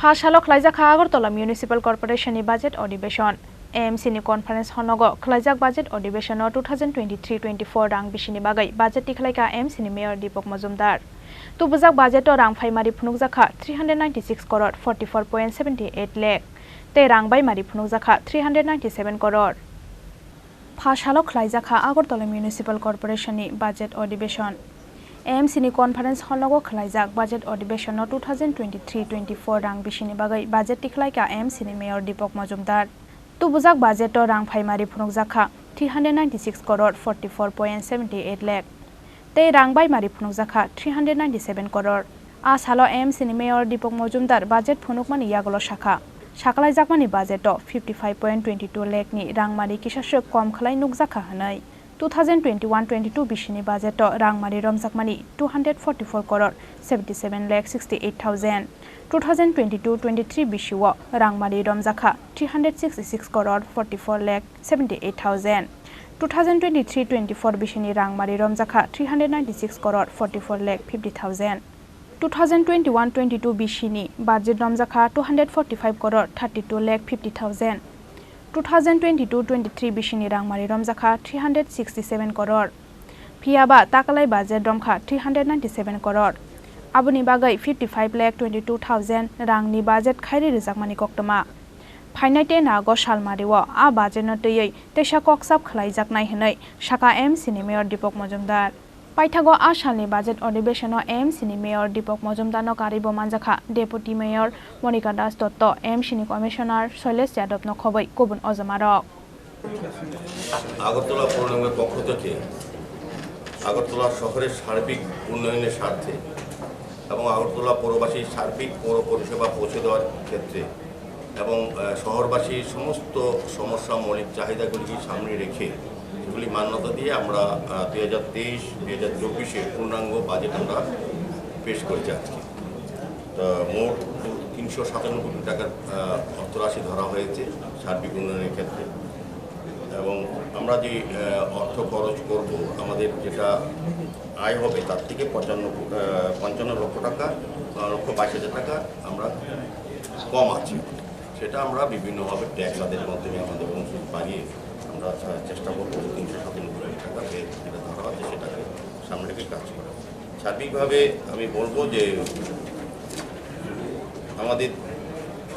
First हालक खलाइजाखा Agartala municipal कर्पोरेशननि budget अधिवेशन AMC नि कन्फारेन्स हनगो खलाइजाक बाजेट अधिवेशन 2023-24 रां बिसिनि बागै बाजेट तिखलाइका AMC नि मेयर दीपक मजुमदार तुबुजाक बाजेट रां फाइमारि फुनुकजाखा 396 करोड़ 44.78 लाख ते रां बाइमारि फुनुकजाखा 397 करोड़ फार्स्ट हालक खलाइजाखा आगरतला म्युनिसिपल कर्पोरेशननि बाजेट अधिवेशन AMC नि कन्फारेन्स हलगो खलाइजाक बाजेट अधिवेशन 2023-24 रां बिसिनि बागै बाजेट तिखलाइका AMC नि मेयर दीपक मजुमदार तुबुजाक बाजेट रां फाइमारि फुनुकजाखा 396 करोड़ 44.78 लाख ते रां बाइमारि फुनुकजाखा 397 करोड़ आसालो AMC नि मेयर दीपक मजुमदार बाजेट फुनुकमानि यागलो साखालाइजाकमानि बाजेट 55.22 लाख नि रांमारि किसासो कम खलाइ नुकजाखा हनै 2021-22 बिसिनि बाजेट रांमारि रमजाकमानि 244 करोड़ 77 लाख 68,000 2022-23 बिसिव रांमारि रमजाखा 366 करोड़ 44 लाख 78,000 2023-24 बिसिनि रांमारि रमजाखा 396 करोड़ 44 लाख 50,000 2021-22 बिसिनि बाजेट रमजाखा 245 करोड़ 32 लाख 50,000 2022-23 बिसिनि रांमारि रमजाखा 367 करोड़ फियाबा ताकालाइ बाजेट रमखा 397 करोड़ आबुनि बागै 55 लाख 22,000 रांनि बाजेट खाइरि रिजाकमानि कक्तमा फाइनाइटे नागो सालमारिव आ बाजेट नतयै तेसा कक्साब खलाइजाक नायहनै साका AMC नि मेयर दीपक मजुमदार पाइथागो आ सालनि बाजेट अधिवेशन AMC नि मेयर दीपक मजुमदार कारिबो मानजाखा डेपुटी मेयर मनिका दास दत्त AMC नि कमिशनार शैलेश यादव नखबै गुबुन अजमारक আগরতলা পৌর নিগমের পক্ষ থেকে আগরতলা শহরের সার্বিক উন্নয়নের স্বার্থে এবং আগরতলা পৌরবাসীর সার্বিক পৌর পরিষেবা পৌঁছে দেওয়ার ক্ষেত্রে এবং শহরবাসীর সমস্ত সমস্যা মৌলিক চাহিদাগুলিকে সামনে রেখে এগুলি মান্যতা দিয়ে আমরা 2023-2024 পূর্ণাঙ্গ বাজেট আমরা পেশ করেছি আজকে তো মোট 397 কোটি টাকার অর্থরাশি ধরা হয়েছে সার্বিক উন্নয়নের ক্ষেত্রে এবং আমরা যে অর্থ খরচ করব আমাদের যেটা আয় হবে তার থেকে 55 লক্ষ টাকা 22,000 টাকা আমরা কম আছে সেটা আমরা বিভিন্নভাবে ট্যাক্স আদায়ের মাধ্যমে আমাদের অংশ বাড়িয়ে আমরা চেষ্টা করব 397 কোটি টাকা যেটা ধরা আছে সেটাকে সামনে রেখে কাজ করা সার্বিকভাবে আমি বলবো যে আমাদের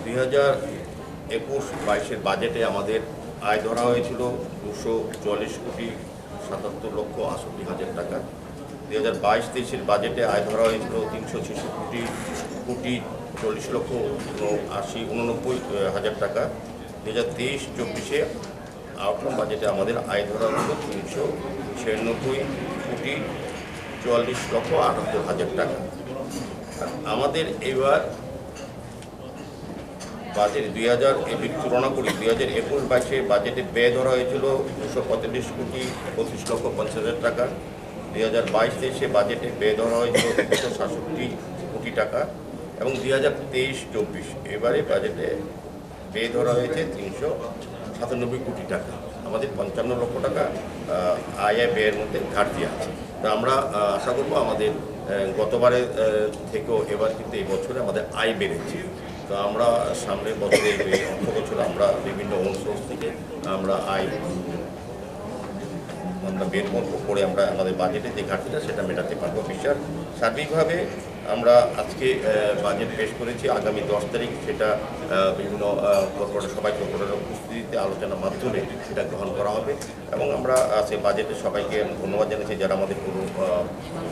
2021-22 বাজেটে আমাদের আয় ধরা হয়েছিল 244 কোটি 77 লক্ষ 68 হাজার টাকা 2022-23 বাজেটে আয় ধরা হয়েছিল 366 কোটি 40 লক্ষ 89 হাজার টাকা 2023-24 আউটকাম বাজেটে আমাদের আয় ধরা হয়েছিল 396 কোটি 44 লক্ষ 78 হাজার টাকা আমাদের এবার বাজেট 2000 তুলনা করি 2021-22 বাজেটে ব্যয় ধরা হয়েছিল 245 কোটি 25 লক্ষ 50 হাজার টাকা 2022-23 বাজেটে ব্যয় ধরা হয়েছিল 267 কোটি টাকা এবং 2023-24 এবারে বাজেটে ব্যয় ধরা হয়েছে 397 কোটি টাকা আমাদের 55 লক্ষ টাকা আয় ব্যয়ের মধ্যে ঘাটতি আছে তা আমরা আশা করব আমাদের গতবারের থেকেও এবার কিন্তু এই বছরে আমাদের আয় বেড়েছে তো আমরা সামনের বছরে অর্থ বছর আমরা বিভিন্ন সোর্স থেকে আমরা আয় আমরা বের করে আমরা আমাদের বাজেটে যে ঘাটতিটা সেটা মেটাতে পারবো বিশ্বাস সার্বিকভাবে আমরা আজকে বাজেট পেশ করেছি আগামী 10 তারিখ সেটা বিভিন্ন কর্পোরেট সবাই কর্পোরেটের উপস্থিতিতে আলোচনার মাধ্যমে সেটা গ্রহণ করা হবে এবং আমরা আজকে বাজেটে সবাইকে ধন্যবাদ জানাচ্ছি যারা আমাদের পুরো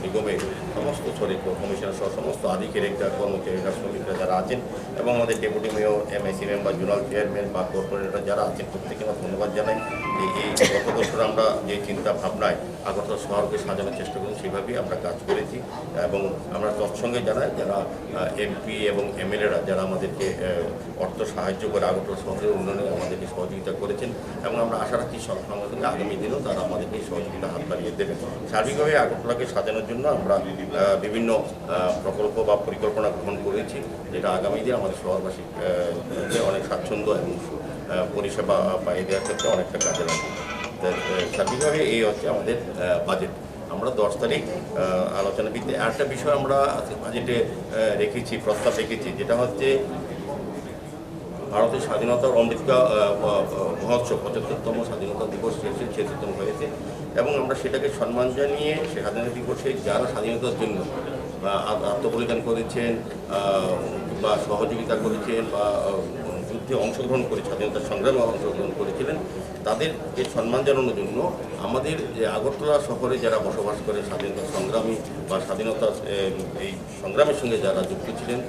নিগমে সমস্ত শ্রমিক কমিশনার সহ সমস্ত আধিকারিকরা কর্মচারীরা শ্রমিকরা যারা আছেন এবং আমাদের deputy mayor MIC member zonal chairman বা কর্পোরেটর যারা আছেন প্রত্যেকে আমরা ধন্যবাদ জানাই যে এই গত বছর আমরা যে চিন্তা ভাবনায় আগরতলা শহরকে সাজানোর চেষ্টা করি সেভাবেই আমরা কাজ করেছি এবং আমরা তৎসঙ্গে জানাই যারা MP এবং MLA-রা যারা আমাদেরকে অর্থ সাহায্য করে আগরতলা শহরের উন্নয়নে আমাদেরকে সহযোগিতা করেছেন এবং আমরা আশা রাখি সঙ্গে সঙ্গে আগামী দিনেও তারা আমাদেরকে সহযোগিতা হাত বাড়িয়ে দেবেন সার্বিকভাবে আগরতলাকে সাজানোর জন্য আমরা বিভিন্ন প্রকল্প বা পরিকল্পনা গ্রহণ করেছি যেটা আগামী দিনে আমাদের শহরবাসী অনেক স্বাচ্ছন্দ্য এবং পরিষেবা পাইয়ে দেওয়ার ক্ষেত্রে অনেকটা কাজে লাগবে সার্বিকভাবে এই হচ্ছে আমাদের বাজেট আমরা 10 তারিখ আলোচনা ভিত্তিতে আরেকটা বিষয় আমরা বাজেটে রেখেছি প্রস্তাব রেখেছি যেটা হচ্ছে ভারতের স্বাধীনতার অমৃত মহোৎসব 75তম স্বাধীনতা দিবস শেষে 76তম হয়েছে এবং আমরা সেটাকে সম্মান জানিয়ে স্বাধীনতা দিবসে যারা স্বাধীনতার জন্য আত্মবলিদান করেছেন বা সহযোগিতা করেছেন বা যুদ্ধে অংশগ্রহণ করে স্বাধীনতা সংগ্রামে অংশগ্রহণ করেছিলেন তাদেরকে সম্মান জানানোর জন্য আমাদের যে আগরতলা শহরে যারা বসবাস করে স্বাধীনতা সংগ্রামী বা স্বাধীনতা এই সংগ্রামের সঙ্গে যারা যুক্ত ছিলেন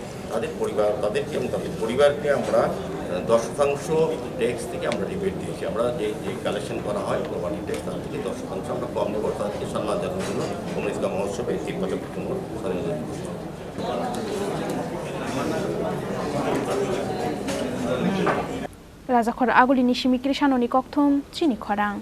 তাদেরকে এবং তাদের পরিবারকে আমরা 10% ট্যাক্স থেকে আমরা রিবেট দিয়েছি। আমরা যে কালেকশন করা হয় প্রপার্টি ট্যাক্স তার থেকে 10% আমরা কম দেবো, তাদেরকে সম্মান জানানোর জন্য অমৃত মহোৎসবে 75তম স্বাধীনতা দিবস। Raja Khorang aguli nishimi krishanoni kokthom Chini Khorang.